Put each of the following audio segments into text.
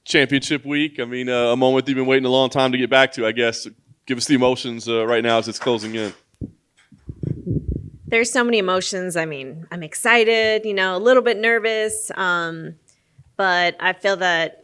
Championship week. I mean, a moment you've been waiting a long time to get back to, I guess. Give us the emotions right now as it's closing in. There's so many emotions. I mean, I'm excited, a little bit nervous, but I feel that,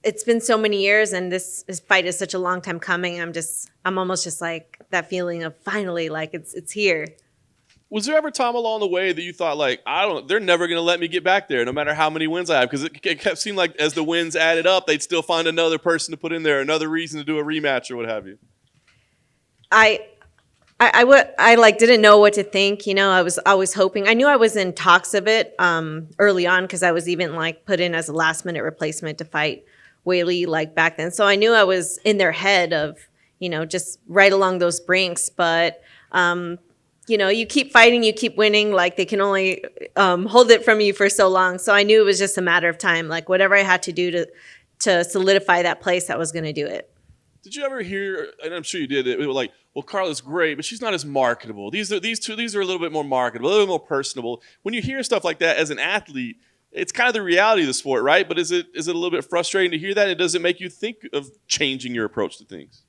it's been so many years and this fight is such a long time coming. I'm almost just like that feeling of finally, like it's here. Was there ever a time along the way that you thought, like, they're never going to let me get back there no matter how many wins I have? Because it kept seeming like as the wins added up, they'd still find another person to put in there, another reason to do a rematch or what have you. I like didn't know what to think. I was always hoping. I knew I was in talks of it early on because I was even like put in as a last minute replacement to fight Whaley like back then. So I knew I was in their head of just right along those brinks. But you keep fighting, you keep winning. Like they can only hold it from you for so long. So I knew it was just a matter of time. Like whatever I had to do to solidify that place, I was going to do it. Did you ever hear, and I'm sure you did, it was like, well, Carla's great, but she's not as marketable. These are a little bit more marketable, a little bit more personable. When you hear stuff like that as an athlete, it's kind of the reality of the sport, right? But is it a little bit frustrating to hear that? And does it make you think of changing your approach to things?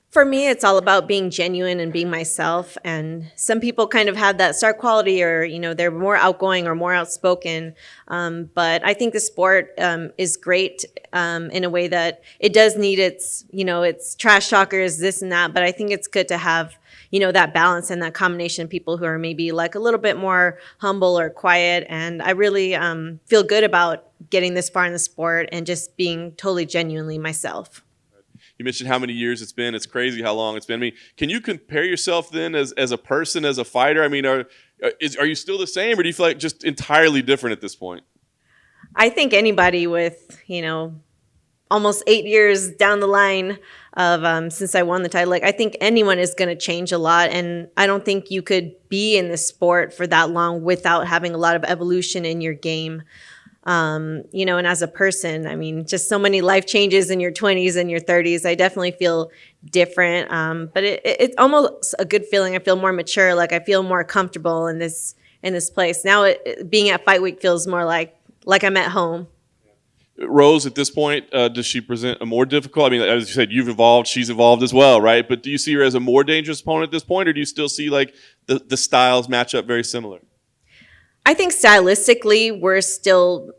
For me, it's all about being genuine and being myself. And some people kind of have that star quality or, they're more outgoing or more outspoken. But I think the sport is great in a way that it does need its trash talkers, this and that. But I think it's good to have, that balance and that combination of people who are maybe like a little bit more humble or quiet. And I really feel good about getting this far in the sport and just being totally genuinely myself. You mentioned how many years it's been. It's crazy how long it's been. I mean, can you compare yourself then as a person, as a fighter? I mean, are you still the same or do you feel like just entirely different at this point? I think anybody with, almost 8 years down the line of since I won the title, like I think anyone is going to change a lot. And I don't think you could be in the sport for that long without having a lot of evolution in your game. And as a person, I mean, just so many life changes in your 20s and your 30s. I definitely feel different. But it's almost a good feeling. I feel more mature. Like I feel more comfortable in this place. Now being at Fight Week feels more like I'm at home. Rose, at this point, does she present a more difficult? I mean, as you said, you've evolved, she's evolved as well, right? But do you see her as a more dangerous opponent at this point, or do you still see like the styles match up very similar? I think stylistically we're still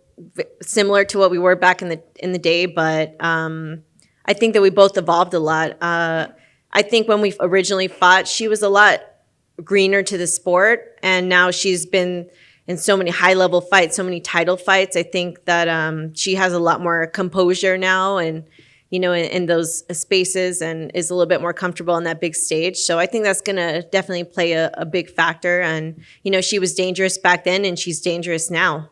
similar to what we were back in the day, but I think that we both evolved a lot. I think when we originally fought, she was a lot greener to the sport, and now she's been in so many high-level fights, so many title fights. I think that she has a lot more composure now, and in those spaces, and is a little bit more comfortable on that big stage. So I think that's going to definitely play a big factor. And she was dangerous back then, and she's dangerous now.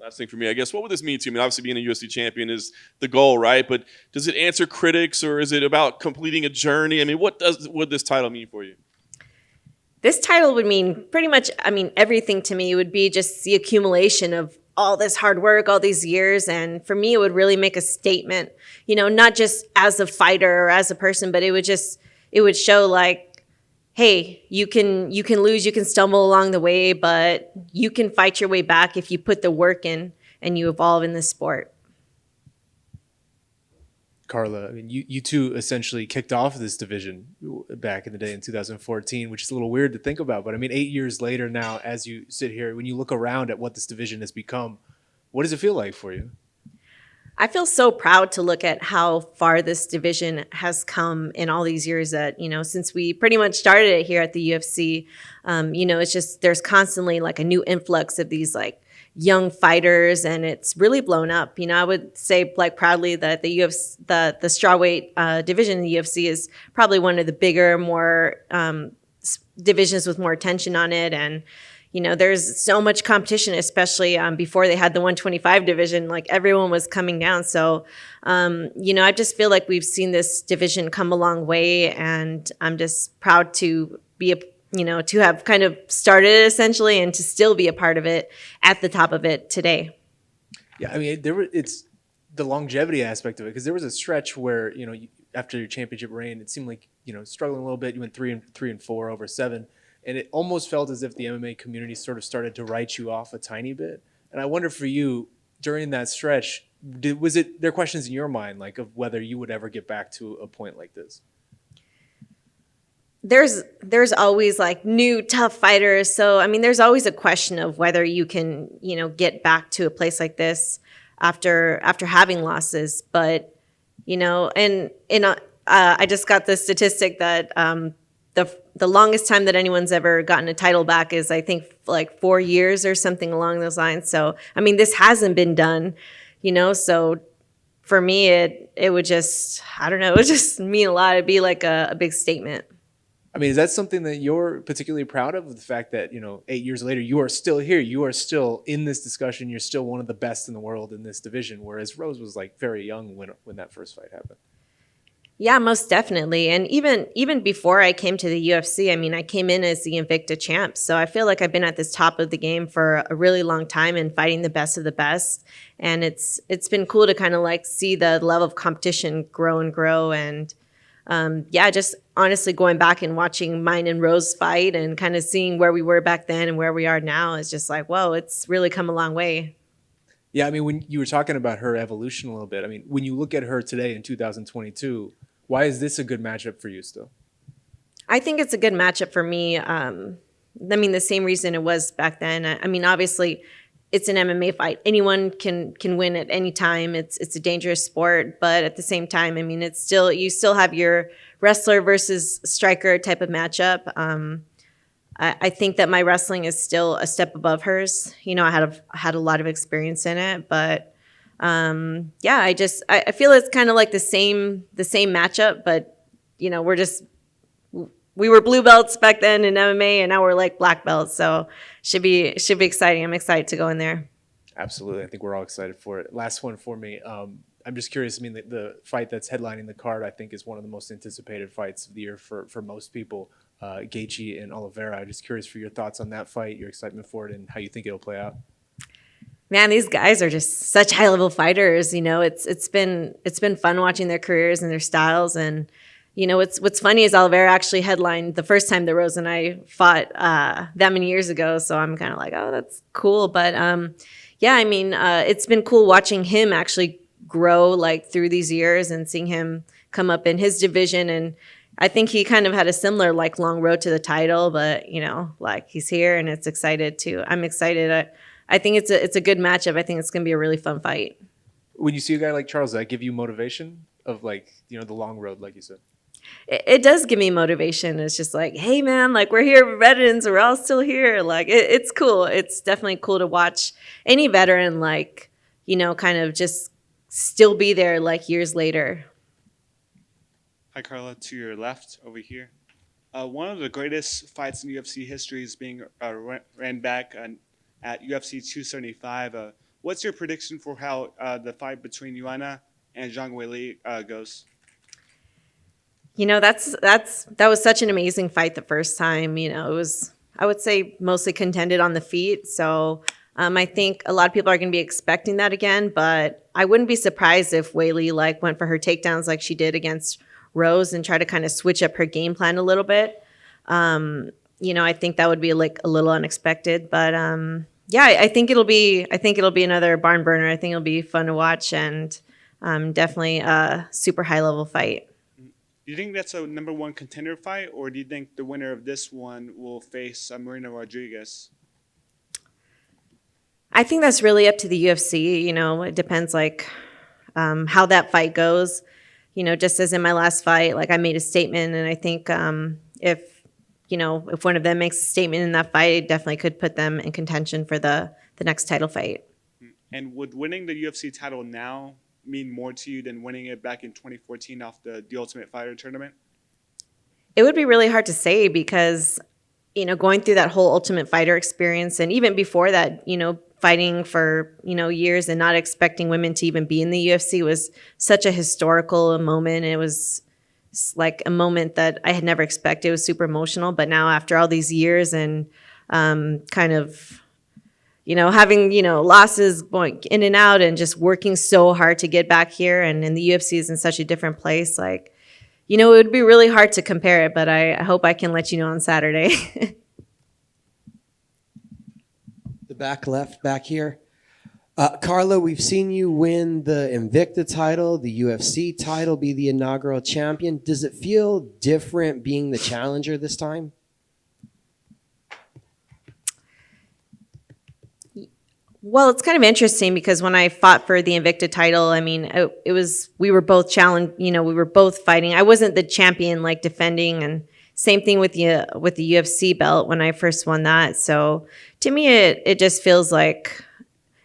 Last thing for me, I guess, what would this mean to you? I mean, obviously being a UFC champion is the goal, right? But does it answer critics, or is it about completing a journey? I mean, what would this title mean for you? This title would mean pretty much, everything to me. It would be just the accumulation of all this hard work, all these years. And for me, it would really make a statement, not just as a fighter or as a person, but it would show like, hey, you can lose, you can stumble along the way, but you can fight your way back if you put the work in and you evolve in this sport. Carla, I mean, you two essentially kicked off this division back in the day in 2014, which is a little weird to think about. But I mean, 8 years later now, as you sit here, when you look around at what this division has become, what does it feel like for you? I feel so proud to look at how far this division has come in all these years that, since we pretty much started it here at the UFC. It's just there's constantly like a new influx of these like young fighters, and it's really blown up. I would say like proudly that the UFC, the strawweight division in the UFC is probably one of the bigger, more divisions with more attention on it. And there's so much competition, especially before they had the 125 division, like everyone was coming down. So, I just feel like we've seen this division come a long way, and I'm just proud to be to have kind of started it essentially and to still be a part of it at the top of it today. Yeah, I mean, it's the longevity aspect of it, because there was a stretch where, after your championship reign, it seemed like, struggling a little bit. You went 3-4 over 7. And it almost felt as if the MMA community sort of started to write you off a tiny bit. And I wonder for you, during that stretch, was it there are questions in your mind like of whether you would ever get back to a point like this? There's always like new tough fighters. So I mean, there's always a question of whether you can, get back to a place like this after having losses. But I just got the statistic that the longest time that anyone's ever gotten a title back is I think like 4 years or something along those lines. So I mean, this hasn't been done, So for me, it would just, I don't know, it would just mean a lot. It'd be like a big statement. I mean, is that something that you're particularly proud of? The fact that 8 years later, you are still here, you are still in this discussion, you're still one of the best in the world in this division, whereas Rose was like very young when that first fight happened. Yeah, most definitely. And even before I came to the UFC, I mean, I came in as the Invicta champ. So I feel like I've been at this top of the game for a really long time and fighting the best of the best. And it's been cool to kind of like see the level of competition grow and grow. And just honestly going back and watching mine and Rose fight and kind of seeing where we were back then and where we are now is just like, whoa, it's really come a long way. Yeah, I mean, when you were talking about her evolution a little bit, I mean, when you look at her today in 2022, why is this a good matchup for you still? I think it's a good matchup for me. I mean, the same reason it was back then. I mean, obviously, it's an MMA fight. Anyone can win at any time. It's a dangerous sport, but at the same time, I mean, it's still you still have your wrestler versus striker type of matchup. I think that my wrestling is still a step above hers. I had a lot of experience in it, but I feel it's kind of like the same matchup, but we were blue belts back then in MMA, and now we're like black belts. So should be exciting. I'm excited to go in there. Absolutely, I think we're all excited for it. Last one for me. I'm just curious. I mean, the fight that's headlining the card, I think, is one of the most anticipated fights of the year for most people. Gaethje and Oliveira. I'm just curious for your thoughts on that fight, your excitement for it, and how you think it'll play out. Man, these guys are just such high level fighters. It's been fun watching their careers and their styles. And what's funny is Oliveira actually headlined the first time that Rose and I fought that many years ago. So I'm kind of like, oh, that's cool. But I mean, it's been cool watching him actually grow like through these years and seeing him come up in his division. And I think he kind of had a similar like long road to the title, but like he's here and I'm excited. I think it's a good matchup. I think it's going to be a really fun fight. When you see a guy like Charles, does that give you motivation of like, the long road, like you said? It does give me motivation. It's just like, hey man, like we're here veterans, we're all still here. Like it's cool. It's definitely cool to watch any veteran like, kind of just still be there like years later. Hi, Carla, to your left over here. One of the greatest fights in UFC history is being ran back at UFC 275. What's your prediction for how the fight between Joanna and Zhang Weili goes? That was such an amazing fight the first time. It was, I would say, mostly contended on the feet. So I think a lot of people are going to be expecting that again. But I wouldn't be surprised if Weili like went for her takedowns like she did against Rose and try to kind of switch up her game plan a little bit. I think that would be like a little unexpected, but I think it'll be another barn burner. I think it'll be fun to watch and definitely a super high level fight. Do you think that's a number one contender fight, or do you think the winner of this one will face Marina Rodriguez? I think that's really up to the UFC. It depends like how that fight goes. Just as in my last fight, like I made a statement, and I think if one of them makes a statement in that fight, it definitely could put them in contention for the next title fight. And would winning the UFC title now mean more to you than winning it back in 2014 off the Ultimate Fighter tournament? It would be really hard to say because, going through that whole Ultimate Fighter experience and even before that, fighting for, years and not expecting women to even be in the UFC was such a historical moment. It was like a moment that I had never expected. It was super emotional. But now after all these years and kind of, having, losses going in and out and just working so hard to get back here and the UFC is in such a different place, like, it would be really hard to compare it, but I hope I can let you know on Saturday. The back left, back here. Carla, we've seen you win the Invicta title, the UFC title, be the inaugural champion. Does it feel different being the challenger this time? Well, it's kind of interesting because when I fought for the Invicta title, I mean, it was we were both challenged. You know, we were both fighting. I wasn't the champion like defending, and same thing with the UFC belt when I first won that. So to me, it just feels like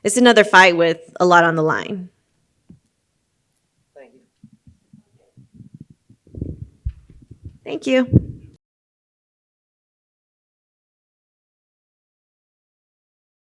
it's another fight with a lot on the line. Thank you. Thank you.